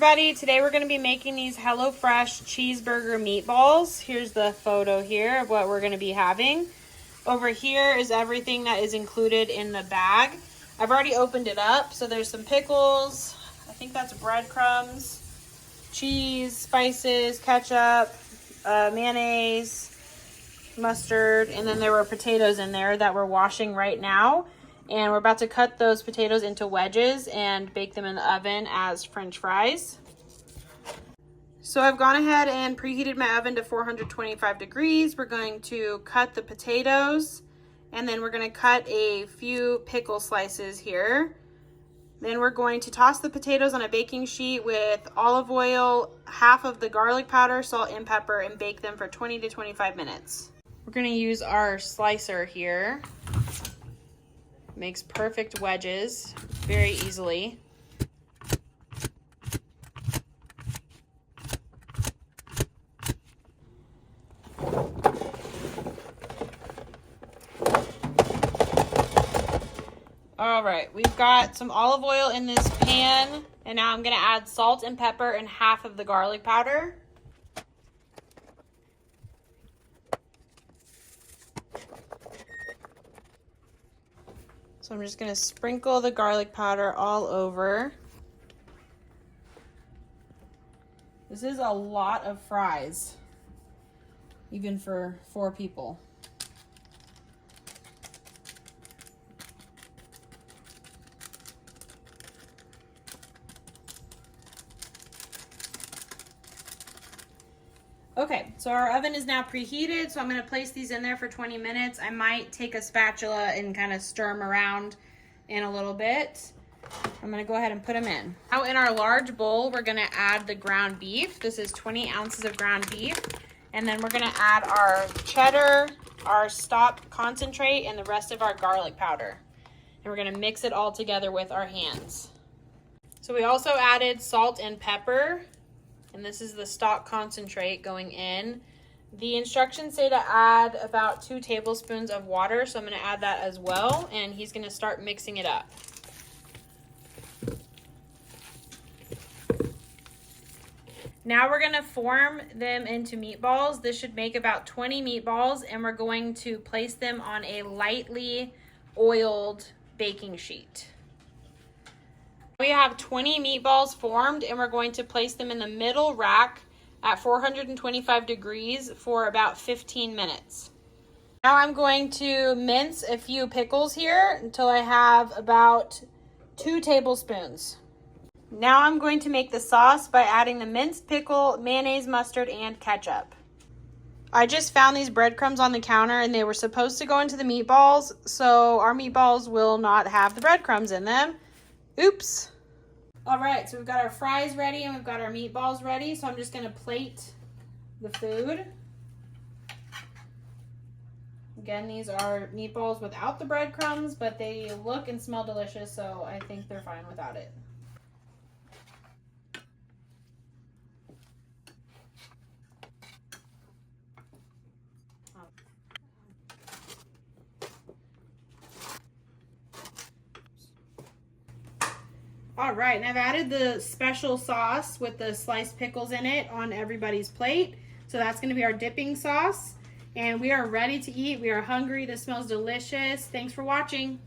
everybody, today we're going to be making these HelloFresh cheeseburger meatballs. Here's the photo here of what we're going to be having. Over here is everything that is included in the bag. I've already opened it up, so there's some pickles, I think that's breadcrumbs, cheese, spices, ketchup, mayonnaise, mustard, and then there were potatoes in there that we're washing right now. And we're about to cut those potatoes into wedges and bake them in the oven as French fries. So I've gone ahead and preheated my oven to 425 degrees. We're going to cut the potatoes, and then we're going to cut a few pickle slices here. Then we're going to toss the potatoes on a baking sheet with olive oil, half of the garlic powder, salt, and pepper, and bake them for 20 to 25 minutes. We're going to use our slicer here. Makes perfect wedges very easily. All right, we've got some olive oil in this pan, and now I'm going to add salt and pepper and half of the garlic powder. So I'm just going to sprinkle the garlic powder all over. This is a lot of fries, even for 4 people. Okay, so our oven is now preheated, so I'm going to place these in there for 20 minutes. I might take a spatula and kind of stir them around in a little bit. I'm going to go ahead and put them in. Now in our large bowl, we're going to add the ground beef. This is 20 ounces of ground beef. And then we're going to add our cheddar, our stock concentrate, and the rest of our garlic powder. And we're going to mix it all together with our hands. So we also added salt and pepper. And this is the stock concentrate going in. The instructions say to add about 2 tablespoons of water, so I'm going to add that as well, and he's going to start mixing it up. Now we're going to form them into meatballs. This should make about 20 meatballs, and we're going to place them on a lightly oiled baking sheet. We have 20 meatballs formed, and we're going to place them in the middle rack at 425 degrees for about 15 minutes. Now I'm going to mince a few pickles here until I have about 2 tablespoons. Now I'm going to make the sauce by adding the minced pickle, mayonnaise, mustard, and ketchup. I just found these breadcrumbs on the counter, and they were supposed to go into the meatballs, so our meatballs will not have the breadcrumbs in them. Oops. All right, so we've got our fries ready and we've got our meatballs ready. So I'm just going to plate the food. Again, these are meatballs without the breadcrumbs, but they look and smell delicious, so I think they're fine without it. All right, and I've added the special sauce with the sliced pickles in it on everybody's plate. So that's going to be our dipping sauce. And we are ready to eat. We are hungry. This smells delicious. Thanks for watching.